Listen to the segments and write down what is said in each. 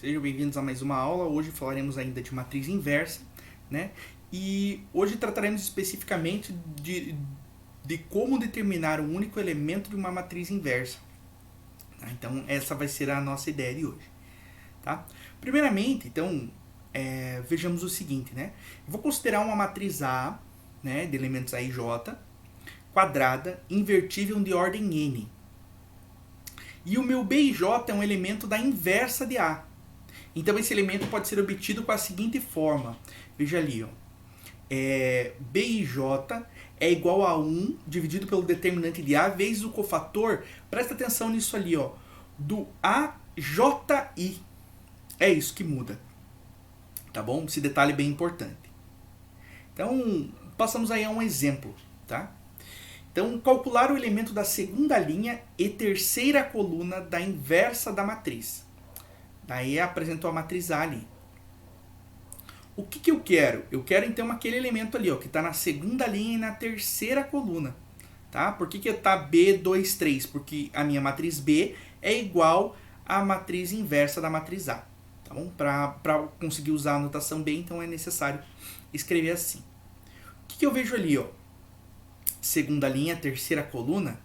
Sejam bem-vindos a mais uma aula. Hoje falaremos ainda de matriz inversa, né? E hoje trataremos especificamente de como determinar um único elemento de uma matriz inversa. Tá? Então, essa vai ser a nossa ideia de hoje. Tá? Primeiramente, então, vejamos o seguinte, né? Eu vou considerar uma matriz A, né, de elementos A e J, quadrada, invertível de ordem N. E o meu B e J é um elemento da inversa de A. Então esse elemento pode ser obtido com a seguinte forma. Veja ali, ó. B e J é igual a 1 dividido pelo determinante de A vezes o cofator. Presta atenção nisso ali, ó. Do AJI. É isso que muda. Tá bom? Esse detalhe é bem importante. Então, passamos aí a um exemplo, tá? Então, calcular o elemento da segunda linha e terceira coluna da inversa da matriz. Daí apresentou a matriz A ali. O que eu quero? Eu quero então aquele elemento ali, ó, que está na segunda linha e na terceira coluna. Tá? Por que está B, 2, 3? Porque a minha matriz B é igual à matriz inversa da matriz A. Tá bom? Para conseguir usar a notação B, então é necessário escrever assim. O que eu vejo ali? Ó? Segunda linha, terceira coluna.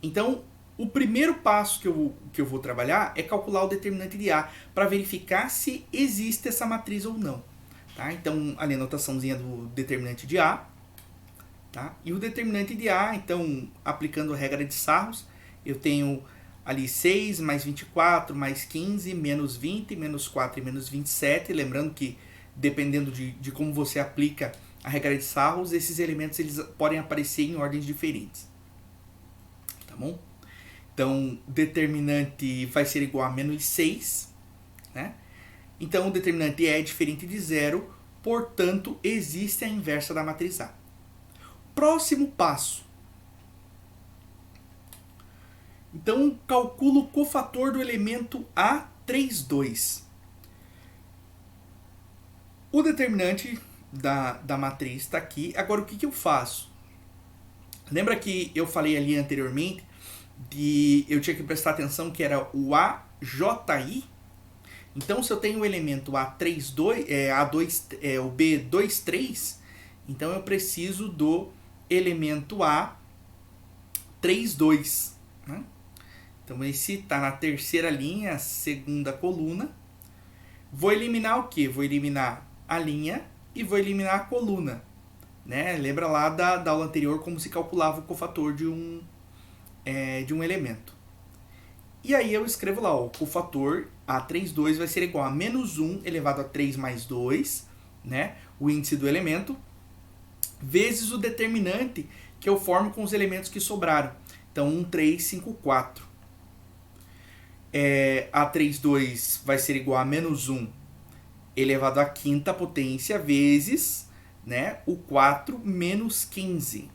Então, o primeiro passo que eu vou trabalhar é calcular o determinante de A para verificar se existe essa matriz ou não. Tá? Então, ali a notaçãozinha do determinante de A. Tá? E o determinante de A, então, aplicando a regra de Sarros, eu tenho ali 6 mais 24 mais 15, menos 20, menos 4 e menos 27. Lembrando que, dependendo de como você aplica a regra de Sarros, esses elementos eles podem aparecer em ordens diferentes. Tá bom? Então, determinante vai ser igual a menos 6, né? Então, o determinante é diferente de zero, portanto, existe a inversa da matriz A. Próximo passo. Então, calculo o cofator do elemento A32. O determinante da matriz está aqui. Agora, o que eu faço? Lembra que eu falei ali anteriormente eu tinha que prestar atenção que era o AJI? Então, se eu tenho o elemento A32, o B23, então eu preciso do elemento A32. Né? Então, esse está na terceira linha, segunda coluna. Vou eliminar o quê? Vou eliminar a linha e vou eliminar a coluna. Né? Lembra lá da aula anterior como se calculava o cofator de um elemento. E aí eu escrevo lá, ó, o cofator A32 vai ser igual a menos 1 elevado a 3 mais 2, né? O índice do elemento, vezes o determinante que eu formo com os elementos que sobraram. Então, 1, 3, 5, 4. A32 vai ser igual a menos 1 elevado à quinta potência vezes, né, o 4 menos 15.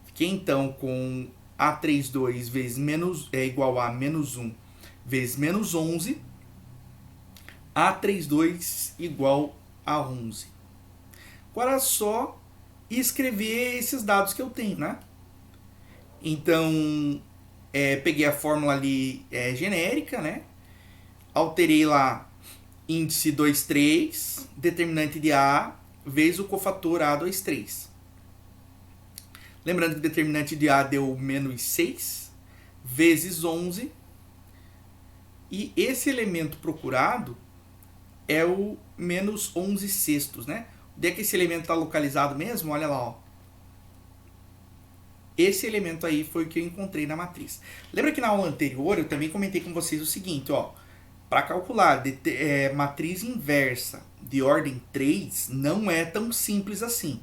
Fiquei então com A32 vezes é igual a menos 1 vezes menos 11. A32 igual a 11. Agora é só escrever esses dados que eu tenho, né? Então, peguei a fórmula ali genérica, né? Alterei lá índice 23, determinante de A, vezes o cofator A23. Lembrando que o determinante de A deu menos 6, vezes 11. E esse elemento procurado é o menos 11 sextos, né? Onde é que esse elemento está localizado mesmo? Olha lá, ó. Esse elemento aí foi o que eu encontrei na matriz. Lembra que na aula anterior eu também comentei com vocês o seguinte, ó. Para calcular matriz inversa de ordem 3 não é tão simples assim.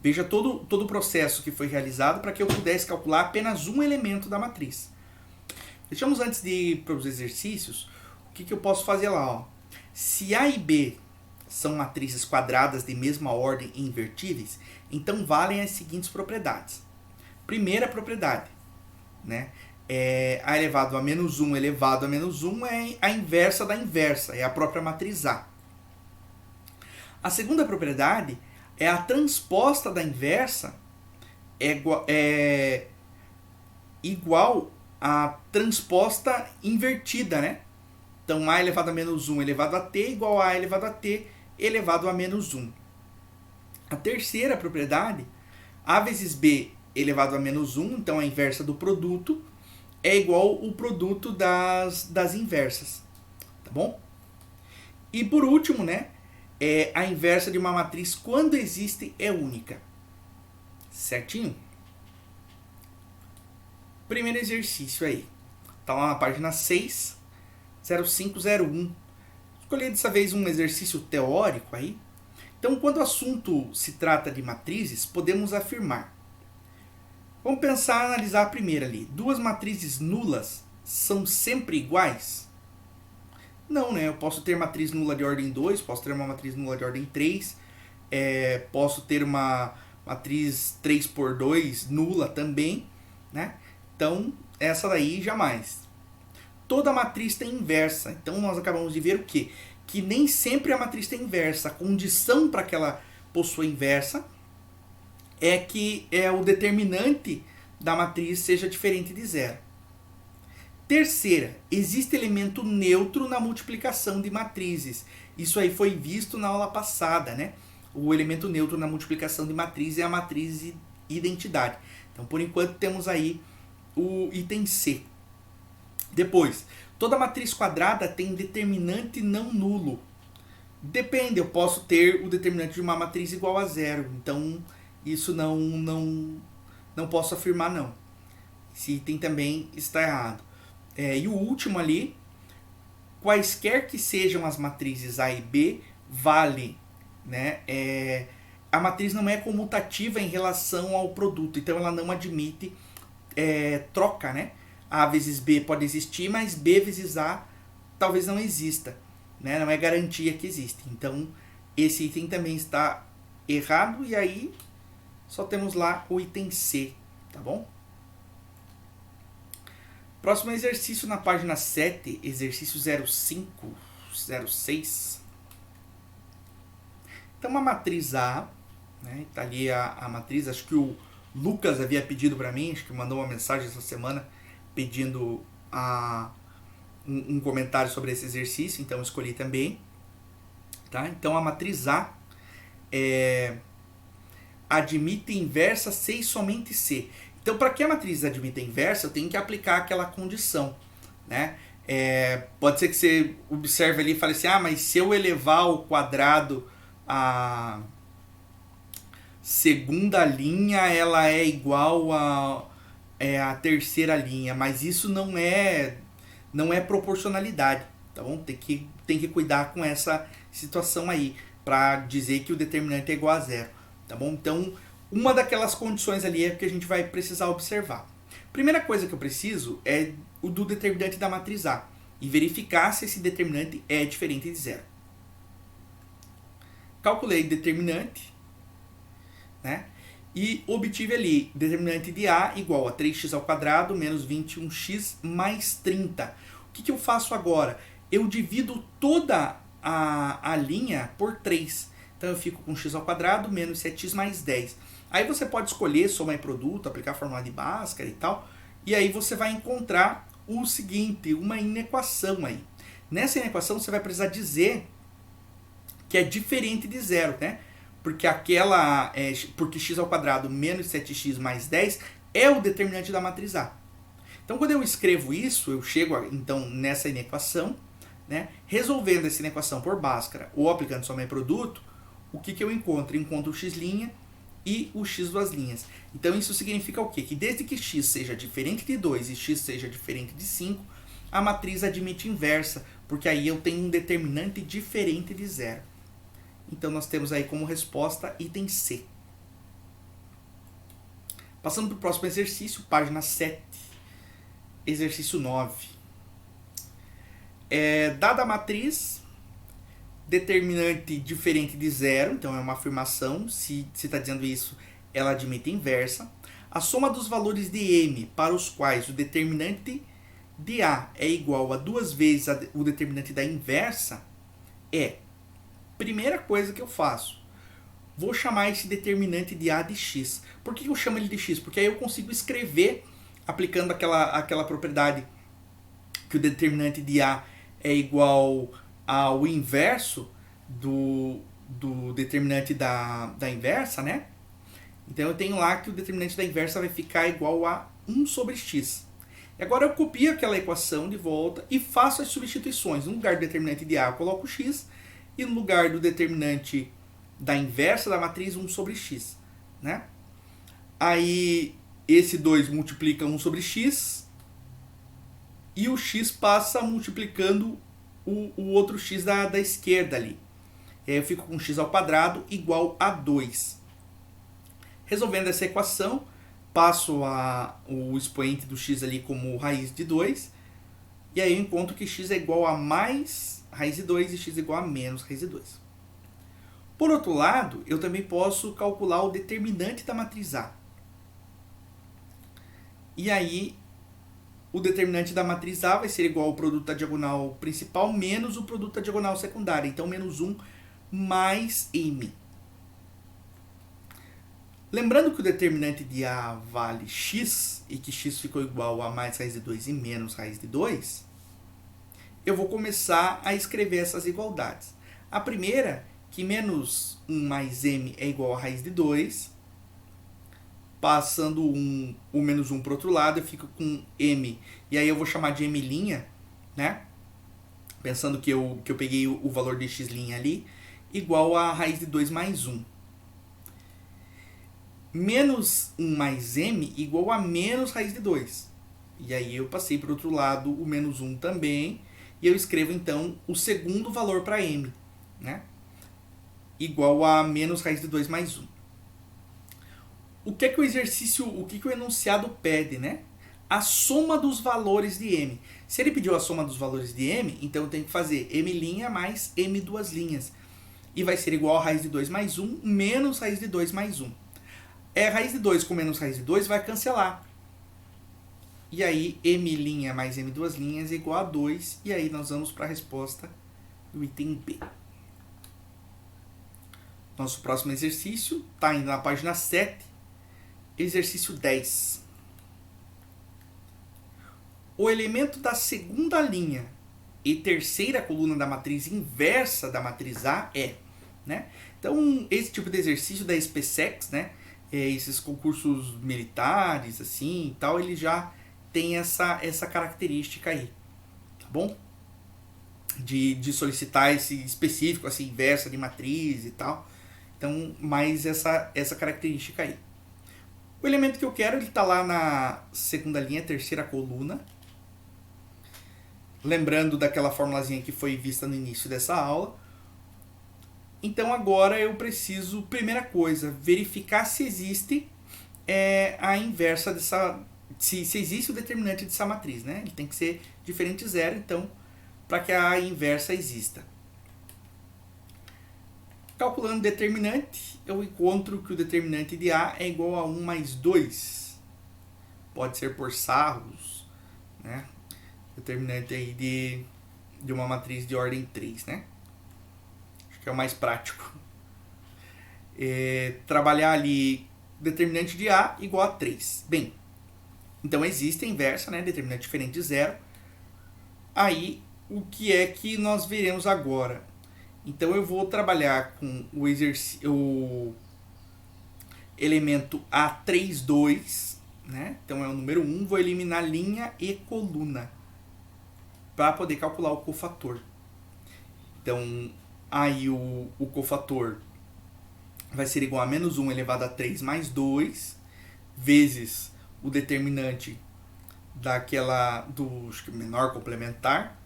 Veja todo o processo que foi realizado para que eu pudesse calcular apenas um elemento da matriz. Deixamos antes de ir para os exercícios, o que eu posso fazer lá? Ó. Se A e B são matrizes quadradas de mesma ordem e invertíveis, então valem as seguintes propriedades. Primeira propriedade, né? A elevado a menos 1 elevado a menos 1 é a inversa da inversa, é a própria matriz A. A segunda propriedade é a transposta da inversa igual à transposta invertida, né? Então, A elevado a menos 1 elevado a t igual a A elevado a t elevado a menos 1. A terceira propriedade, A vezes B elevado a menos 1, então a inversa do produto, é igual o produto das inversas. Tá bom? E por último, né, a inversa de uma matriz, quando existe, é única. Certinho? Primeiro exercício aí. Tá lá na página 6, 0501. Escolhi dessa vez um exercício teórico aí. Então, quando o assunto se trata de matrizes, podemos afirmar. Vamos pensar, analisar a primeira ali. Duas matrizes nulas são sempre iguais? Não, né? Eu posso ter matriz nula de ordem 2, posso ter uma matriz nula de ordem 3, posso ter uma matriz 3 por 2 nula também, né? Então, essa daí jamais. Toda matriz tem inversa. Então, nós acabamos de ver o quê? Que nem sempre a matriz tem inversa. A condição para que ela possua inversa é que o determinante da matriz seja diferente de zero. Terceira, existe elemento neutro na multiplicação de matrizes. Isso aí foi visto na aula passada, né? O elemento neutro na multiplicação de matriz é a matriz identidade. Então, por enquanto, temos aí o item C. Depois, toda matriz quadrada tem determinante não nulo. Depende, eu posso ter o determinante de uma matriz igual a zero. Então, isso não posso afirmar, não. Esse item também está errado. E o último ali, quaisquer que sejam as matrizes A e B, vale, né? A matriz não é comutativa em relação ao produto, então ela não admite troca, né? A vezes B pode existir, mas B vezes A talvez não exista, né? Não é garantia que existe. Então, esse item também está errado, e aí só temos lá o item C, tá bom? Próximo exercício na página 7, exercício 0506. Então, uma matriz A, né? Tá ali a matriz, acho que o Lucas havia pedido para mim, acho que mandou uma mensagem essa semana pedindo um comentário sobre esse exercício, então eu escolhi também. Tá? Então, a matriz A admite inversa C e somente C. Então, para que a matriz admita inversa, eu tenho que aplicar aquela condição, né? Pode ser que você observe ali e fale assim, mas se eu elevar ao quadrado a segunda linha, ela é igual a terceira linha, mas isso não é proporcionalidade, tá bom? Tem que cuidar com essa situação aí, para dizer que o determinante é igual a zero, tá bom? Então, uma daquelas condições ali é que a gente vai precisar observar. Primeira coisa que eu preciso é o do determinante da matriz A e verificar se esse determinante é diferente de zero. Calculei determinante, né? E obtive ali determinante de A igual a 3x ao quadrado menos 21x mais 30. O que eu faço agora? Eu divido toda a linha por 3. Então eu fico com x ao quadrado menos 7x mais 10. Aí você pode escolher soma e produto, aplicar a fórmula de Bhaskara e tal. E aí você vai encontrar o seguinte, uma inequação aí. Nessa inequação você vai precisar dizer que é diferente de zero, né? Porque porque x ao quadrado menos 7x mais 10 é o determinante da matriz A. Então, quando eu escrevo isso, eu chego então nessa inequação, né? Resolvendo essa inequação por Bhaskara ou aplicando soma e produto, o que eu encontro? Eu encontro o x' e o x duas linhas. Então, isso significa o quê? Que desde que x seja diferente de 2 e x seja diferente de 5, a matriz admite inversa, porque aí eu tenho um determinante diferente de zero. Então, nós temos aí como resposta item C. Passando para o próximo exercício, página 7, exercício 9. Dada a matriz, determinante diferente de zero, então é uma afirmação, se está dizendo isso, ela admite inversa. A soma dos valores de M para os quais o determinante de A é igual a 2 vezes o determinante da inversa primeira coisa que eu faço, vou chamar esse determinante de A de x. Por que eu chamo ele de x? Porque aí eu consigo escrever, aplicando aquela propriedade que o determinante de A é igual ao inverso do determinante da inversa, né? Então eu tenho lá que o determinante da inversa vai ficar igual a 1 sobre x. E agora eu copio aquela equação de volta e faço as substituições. No lugar do determinante de A eu coloco x e no lugar do determinante da inversa da matriz 1 sobre x, né? Aí esse 2 multiplica 1 sobre x e o x passa multiplicando o outro x da esquerda ali. E aí eu fico com x ao quadrado igual a 2. Resolvendo essa equação, passo o expoente do x ali como raiz de 2. E aí eu encontro que x é igual a mais raiz de 2 e x é igual a menos raiz de 2. Por outro lado, eu também posso calcular o determinante da matriz A. E aí, o determinante da matriz A vai ser igual ao produto da diagonal principal menos o produto da diagonal secundária. Então, menos 1 mais m. Lembrando que o determinante de A vale x e que x ficou igual a mais raiz de 2 e menos raiz de 2, eu vou começar a escrever essas igualdades. A primeira, que menos 1 mais m é igual a raiz de 2, passando o menos 1 para o outro lado, eu fico com m, e aí eu vou chamar de m', né? Pensando que eu peguei o valor de x' ali, igual a raiz de 2 mais 1. Menos 1 mais m igual a menos raiz de 2. E aí eu passei para o outro lado o menos 1 também, e eu escrevo então o segundo valor para m, né? Igual a menos raiz de 2 mais 1. O que é que o exercício, o que é que o enunciado pede, né? A soma dos valores de m. Se ele pediu a soma dos valores de m, então eu tenho que fazer m' mais m duas linhas. E vai ser igual a raiz de 2 mais 1 menos raiz de 2 mais 1. Raiz de 2 com menos raiz de 2 vai cancelar. E aí, m' mais m duas linhas é igual a 2. E aí nós vamos para a resposta do item B. Nosso próximo exercício está indo na página 7. Exercício 10. O elemento da segunda linha e terceira coluna da matriz inversa da matriz A é, né? Então, esse tipo de exercício da SpaceX, né? Esses concursos militares, assim, e tal, ele já tem essa característica aí, tá bom? De solicitar esse específico, assim, inversa de matriz e tal. Então, mais essa característica aí. O elemento que eu quero, ele está lá na segunda linha, terceira coluna. Lembrando daquela formulazinha que foi vista no início dessa aula. Então agora eu preciso, primeira coisa, verificar se existe a inversa dessa... Se existe o determinante dessa matriz, né? Ele tem que ser diferente de zero, então, para que a inversa exista. Calculando o determinante, eu encontro que o determinante de A é igual a 1 mais 2. Pode ser por sarros, né? Determinante aí de uma matriz de ordem 3, né? Acho que é o mais prático. Trabalhar ali determinante de A igual a 3. Bem, então existe a inversa, né? Determinante diferente de zero. Aí, o que é que nós veremos agora? Então eu vou trabalhar com o elemento A32, né? Então é o número 1, vou eliminar linha e coluna para poder calcular o cofator. Então aí o cofator vai ser igual a menos 1 elevado a 3 mais 2 vezes o determinante do menor complementar.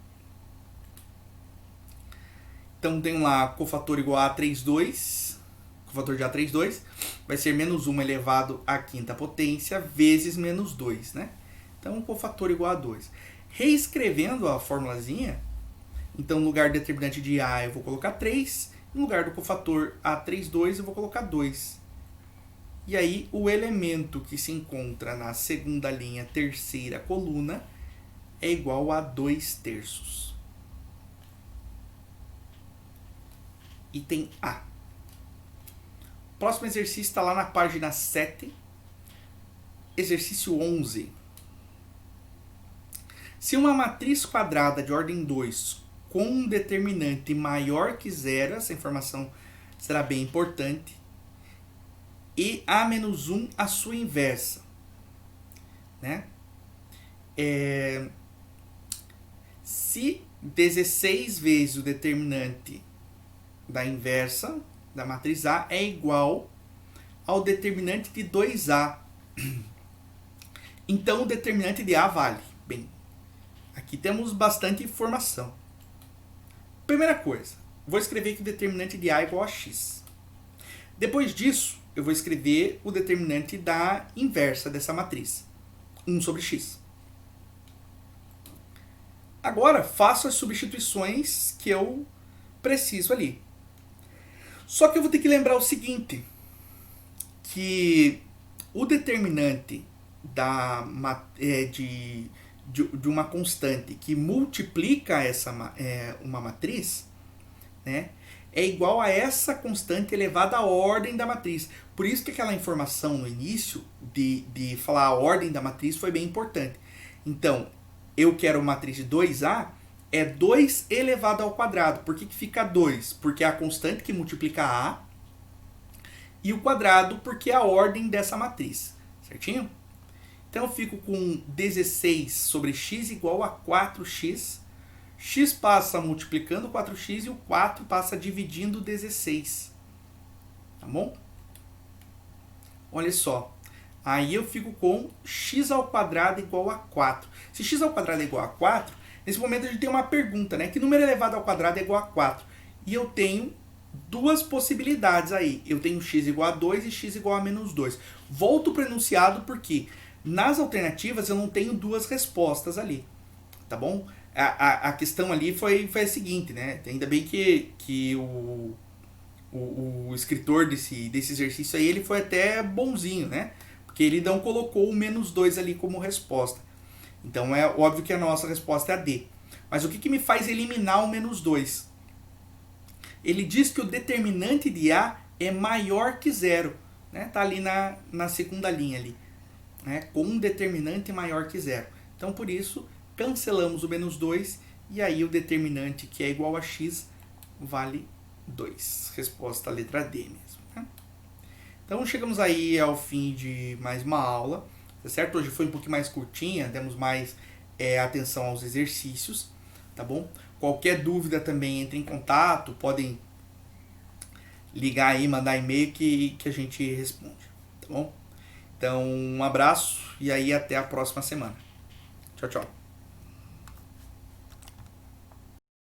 Então tem lá cofator igual a A32, cofator de A32 vai ser menos 1 elevado à quinta potência vezes menos 2, né? Então o cofator igual a 2. Reescrevendo a formulazinha, então no lugar do determinante de A eu vou colocar 3, no lugar do cofator A32 eu vou colocar 2. E aí o elemento que se encontra na segunda linha, terceira coluna, é igual a 2/3. Item A. Próximo exercício está lá na página 7. Exercício 11. Se uma matriz quadrada de ordem 2 com um determinante maior que zero, essa informação será bem importante, e A menos 1 a sua inversa, né? Se 16 vezes o determinante da inversa da matriz A é igual ao determinante de 2A, então o determinante de A vale. Bem, aqui temos bastante informação. Primeira coisa, vou escrever que o determinante de A é igual a x. Depois disso, eu vou escrever o determinante da inversa dessa matriz, 1 sobre x. Agora, faço as substituições que eu preciso ali. Só que eu vou ter que lembrar o seguinte, que o determinante de uma constante que multiplica uma matriz, né, é igual a essa constante elevada à ordem da matriz. Por isso que aquela informação no início de falar a ordem da matriz foi bem importante. Então, eu quero uma matriz de 2A, é 2 elevado ao quadrado. Por que fica 2? Porque é a constante que multiplica A, e o quadrado porque é a ordem dessa matriz, certinho? Então eu fico com 16 sobre x igual a 4x. X passa multiplicando 4x e o 4 passa dividindo 16. Tá bom? Olha só. Aí eu fico com x ao quadrado igual a 4. Se x ao quadrado é igual a 4, nesse momento a gente tem uma pergunta, né? Que número elevado ao quadrado é igual a 4? E eu tenho duas possibilidades aí. Eu tenho x igual a 2 e x igual a menos 2. Volto para o enunciado porque nas alternativas eu não tenho duas respostas ali. Tá bom? A questão ali foi a seguinte, né? Ainda bem que o escritor desse exercício aí, ele foi até bonzinho, né? Porque ele não colocou o menos 2 ali como resposta. Então é óbvio que a nossa resposta é a D. Mas o que me faz eliminar o menos 2? Ele diz que o determinante de A é maior que zero. Né? Tá ali na segunda linha ali. Né? Com um determinante maior que zero. Então por isso cancelamos o menos 2 e aí o determinante que é igual a x vale 2. Resposta letra D mesmo. Né? Então chegamos aí ao fim de mais uma aula. Tá certo? Hoje foi um pouquinho mais curtinha, demos mais atenção aos exercícios. Tá bom? Qualquer dúvida também entre em contato, podem ligar aí, mandar e-mail que a gente responde. Tá bom? Então um abraço e aí até a próxima semana. Tchau, tchau.